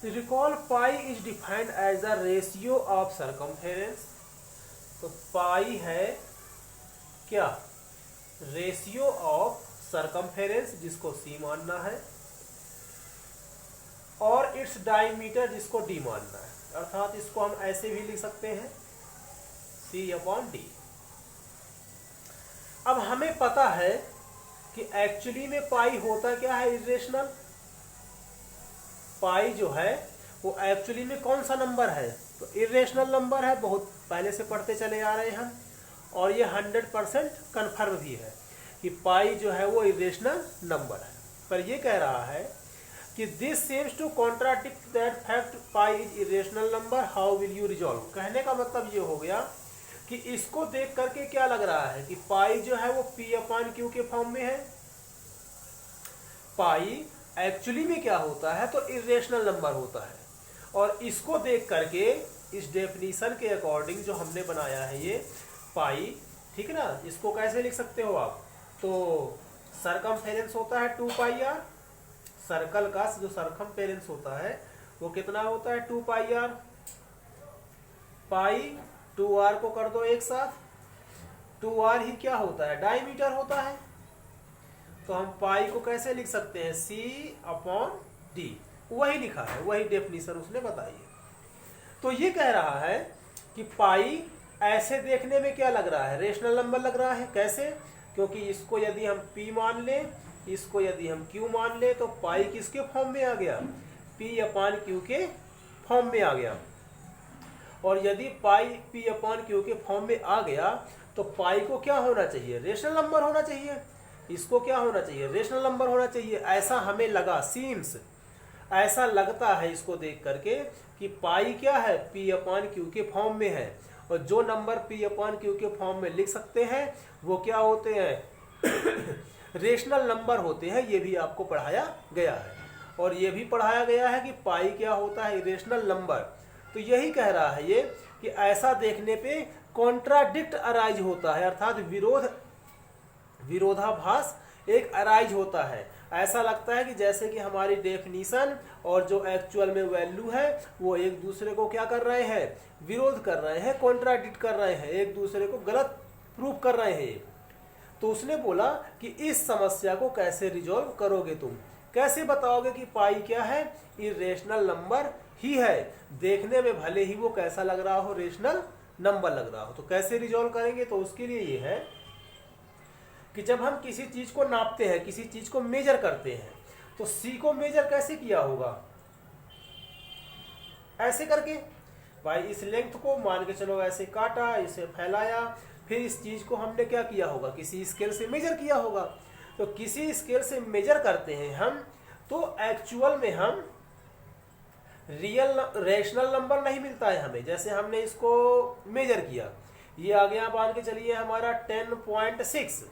Recall pi is defined as the ratio of circumference. तो pi है क्या? Ratio of circumference, जिसको सी मानना है, और इट्स डायमीटर, जिसको डी मानना है। अर्थात इसको हम ऐसे भी लिख सकते हैं C/D। अब हमें पता है कि एक्चुअली में पाई होता क्या है? इरेशनल। पाई जो है वो एक्चुअली में कौन सा नंबर है? तो इरेशनल नंबर है, बहुत पहले से पढ़ते चले आ रहे हैं हम, और ये 100% कन्फर्म भी है कि पाई जो है वो इरेशनल नंबर है। पर ये कह रहा है कि this seems to contradict that fact pi is irrational number, how will you resolve. कहने का मतलब ये हो गया कि इसको देख करके क्या लग रहा है कि पाई जो है वो P/Q के फॉर्म में है। पाई एक्चुअली में क्या होता है? तो इरेशनल नंबर होता है। और इसको देख करके, इस डेफिनीशन के अकॉर्डिंग जो हमने बनाया है ये पाई, ठीक है ना, इसको कैसे लिख सकते हो आप? तो सरकमफेरेंस होता है 2πr, सर्कल का जो सरकमफेरेंस होता है वो कितना होता है? 2πr। पाई 2r को कर दो एक साथ, 2r ही क्या होता है? डायमीटर होता है। तो हम पाई को कैसे लिख सकते हैं? C/D। वही लिखा है, वही डेफिनीशन उसने बताई है। तो ये कह रहा है कि पाई ऐसे देखने में क्या लग रहा है? रेशनल नंबर लग रहा है। कैसे? क्योंकि इसको यदि हम P मान लें, इसको यदि हम Q मान लें, तो पाई किसके फॉर्म में आ गया? P/Q के फॉर्म में आ गया। और यदि पाई P/Q के फॉर्म में आ गया तो पाई को क्या होना चाहिए? रेशनल नंबर होना चाहिए। इसको क्या होना चाहिए? रेशनल नंबर होना चाहिए। ऐसा हमें लगा, सीम्स, ऐसा लगता है इसको देख करके कि पाई क्या है? P/Q के फॉर्म में है। और जो नंबर P/Q के फॉर्म में लिख सकते हैं वो क्या होते हैं? रेशनल नंबर होते हैं। ये भी आपको पढ़ाया गया है। और ये भी पढ़ाया गया है कि पाई क्या होता है? Rational number. तो यही कह रहा है ये कि ऐसा देखने पे कॉन्ट्राडिक्ट अराइज होता है, अर्थात विरोधाभास एक अराइज होता है। ऐसा लगता है कि जैसे कि हमारी डेफिनीशन और जो एक्चुअल में वैल्यू है वो एक दूसरे को क्या कर रहे हैं? विरोध कर रहे हैं, कॉन्ट्राडिक्ट कर रहे हैं, एक दूसरे को गलत प्रूफ कर रहे हैं। तो उसने बोला कि इस समस्या को कैसे रिजॉल्व करोगे? तुम कैसे बताओगे कि पाई क्या है? इरेशनल नंबर ही है। देखने में भले ही वो कैसा लग रहा हो? रेशनल नंबर लग रहा हो। तो कैसे रिजॉल्व करेंगे? तो उसके लिए ये है कि जब हम किसी चीज को नापते हैं, किसी चीज को मेजर करते हैं, तो सी को मेजर कैसे किया होगा? ऐसे करके, भाई इस लेंथ को मान के चलो ऐसे काटा, इसे फैलाया, फिर इस चीज को हमने क्या किया होगा? किसी स्केल से मेजर किया होगा। तो किसी स्केल से मेजर करते हैं हम, तो एक्चुअल में हम रियल रेशनल नंबर नहीं मिलता है हमें। जैसे हमने इसको मेजर किया, ये आ गया, मान के चलिए हमारा 10.6,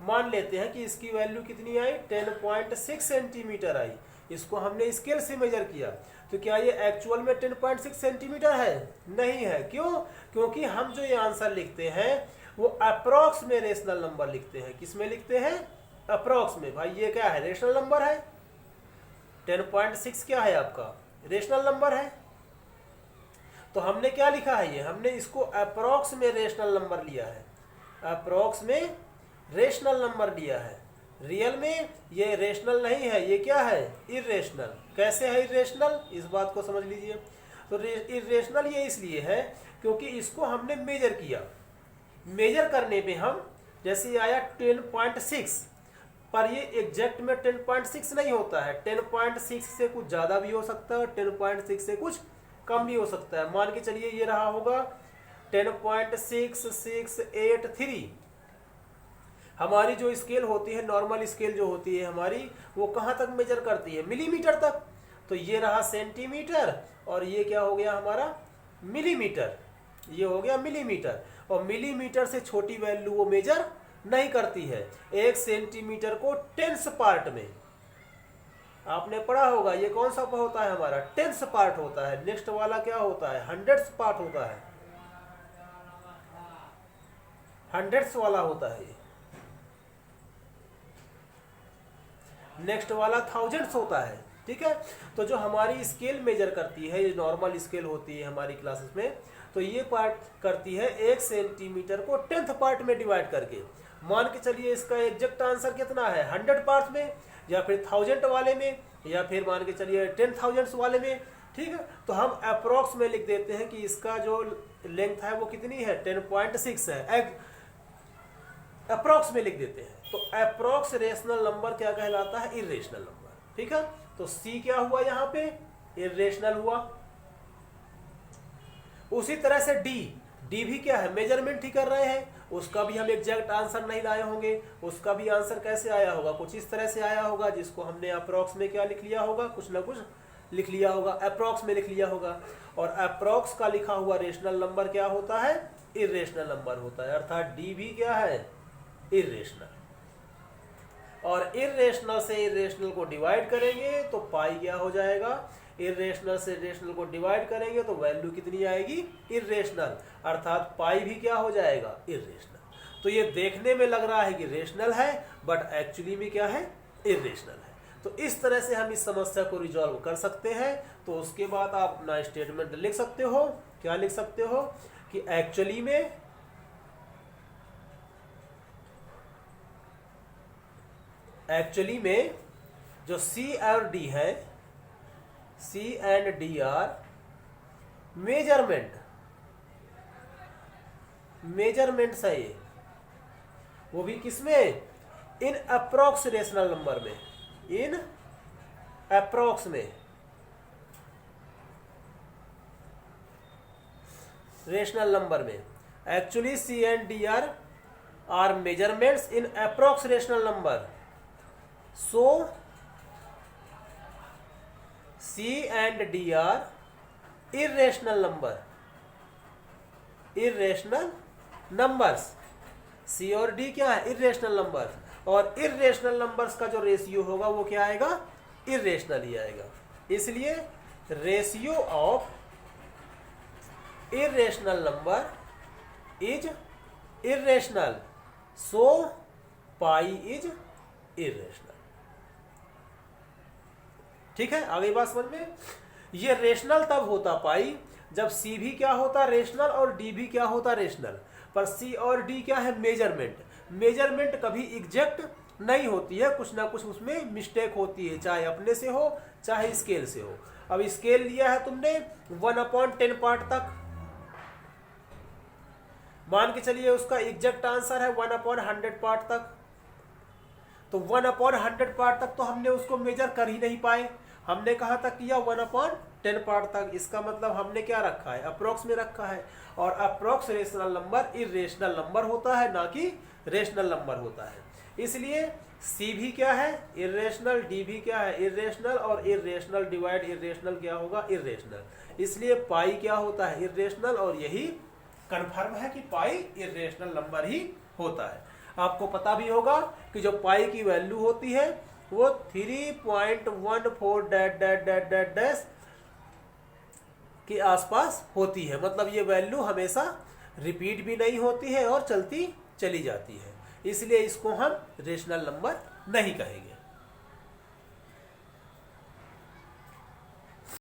मान लेते हैं कि इसकी वैल्यू कितनी आई? 10.6 सेंटीमीटर आई। इसको हमने स्केल से मेजर किया, तो क्या ये एक्चुअल में 10.6 सेंटीमीटर है? नहीं है। क्यों? क्योंकि हम जो ये आंसर लिखते हैं वो अप्रोक्स में रेशनल नंबर लिखते हैं। किस में लिखते हैं? अप्रोक्स में। भाई ये क्या है? रेशनल नंबर है। 10.6 क्या है आपका? रेशनल नंबर है। तो हमने क्या लिखा है? ये हमने इसको अप्रोक्स में रेशनल नंबर लिया है, अप्रोक्स में रेशनल नंबर लिया है। रियल में ये रेशनल नहीं है, ये क्या है? इरेशनल। कैसे है इरेशनल? इस बात को समझ लीजिए। तो इरेशनल ये इसलिए है क्योंकि इसको हमने मेजर किया। मेजर करने पे हम जैसे आया 10.6, पर ये एग्जैक्ट में 10.6 नहीं होता है। 10.6 से कुछ ज़्यादा भी हो सकता है और 10.6 से कुछ कम भी हो सकता है। मान के चलिए ये रहा होगा 10.6683। हमारी जो स्केल होती है, नॉर्मल स्केल जो होती है हमारी, वो कहाँ तक मेजर करती है? मिलीमीटर तक। तो ये रहा सेंटीमीटर और ये क्या हो गया हमारा? मिलीमीटर। ये हो गया मिलीमीटर। और मिलीमीटर से छोटी वैल्यू वो मेजर नहीं करती है। 1 सेंटीमीटर को 10th पार्ट में, आपने पढ़ा होगा, ये कौन सा होता है हमारा? 10th पार्ट होता है। नेक्स्ट वाला क्या होता है? 100th पार्ट होता है, 100th वाला होता है। नेक्स्ट वाला 1000th होता है। ठीक है। तो जो हमारी स्केल मेजर करती है, ये नॉर्मल स्केल होती है हमारी क्लासेस में, तो ये पार्ट करती है 1 सेंटीमीटर को 10th पार्ट में डिवाइड करके। मान के चलिए इसका एग्जैक्ट आंसर कितना है, 100 पार्ट में, या फिर 1000 वाले में, या फिर मान के चलिए 10,000 वाले में। ठीक है, तो हम अप्रोक्स में लिख देते हैं कि इसका जो लेंथ है वो कितनी है, 10.6 है, अप्रोक्स में लिख देते हैं। तो अप्रोक्स रेशनल नंबर क्या कहलाता है, इरेशनल नंबर। ठीक है, तो सी क्या हुआ यहाँ पे, इरेशनल हुआ। उसी तरह से डी भी क्या है, मेजरमेंट ही कर रहे हैं, उसका भी हम एग्जैक्ट आंसर नहीं लाए होंगे। उसका भी आंसर कैसे आया होगा, कुछ इस तरह से आया होगा, जिसको हमने अप्रोक्स में क्या लिख लिया होगा, कुछ ना कुछ लिख लिया होगा, अप्रोक्स में लिख लिया होगा। और अप्रोक्स का लिखा हुआ रेशनल नंबर क्या होता है, इरेशनल नंबर होता है, अर्थात डी भी क्या है, इरेशनल। और इरेशनल से इरेशनल को डिवाइड करेंगे तो पाई क्या हो जाएगा, इरेशनल से रेशनल को डिवाइड करेंगे तो वैल्यू कितनी आएगी, इरेशनल, अर्थात पाई भी क्या हो जाएगा, इरेशनल। तो ये देखने में लग रहा है कि रेशनल है, बट एक्चुअली में क्या है, इरेशनल है। तो इस तरह से हम इस समस्या को रिजॉल्व कर सकते हैं। तो उसके बाद आप अपना स्टेटमेंट लिख सकते हो, क्या लिख सकते हो कि एक्चुअली में जो सी और डी है, सी एंड डी आर मेजरमेंट्स है ये, वो भी किसमें, इन अप्रोक्स रेशनल नंबर में, इन अप्रोक्स में रेशनल नंबर में। Actually see and D R measurements in approx rational number. So C and D are irrational numbers। C और D क्या है, irrational numbers, और irrational numbers का जो रेशियो होगा वो क्या आएगा, irrational ही आएगा। इसलिए ratio of irrational number is irrational, so pi is irrational। ठीक है, आगे बात समझ में। ये रेशनल तब होता पाई जब सी भी क्या होता, रेशनल, और डी भी क्या होता, रेशनल। पर सी और डी क्या है, मेजरमेंट कभी एग्जैक्ट नहीं होती है, कुछ ना कुछ उसमें मिस्टेक होती है, चाहे अपने से हो चाहे स्केल से हो। अब स्केल लिया है तुमने 1/10 पार्ट तक, मान के चलिए उसका एग्जैक्ट आंसर है 1/100 पार्ट तक। तो 1/100 पार्ट तक तो हमने उसको मेजर कर ही नहीं पाए, हमने कहा तक किया 1/10 पार्ट तक। इसका मतलब हमने क्या रखा है, अप्रोक्स में रखा है, और approx rational number irrational number होता है, ना कि रेशनल नंबर होता है। इसलिए सी भी क्या है, इरेशनल, डी भी क्या है, इरेशनल, और इरेशनल डिवाइड इरेशनल क्या होगा, इरेशनल। इसलिए पाई क्या होता है, इरेशनल, और यही कन्फर्म है कि पाई इरेशनल नंबर ही होता है। आपको पता भी होगा कि जो पाई की वैल्यू होती है वो 3.14 के आसपास होती है। मतलब ये वैल्यू हमेशा रिपीट भी नहीं होती है और चलती चली जाती है, इसलिए इसको हम रेशनल नंबर नहीं कहेंगे।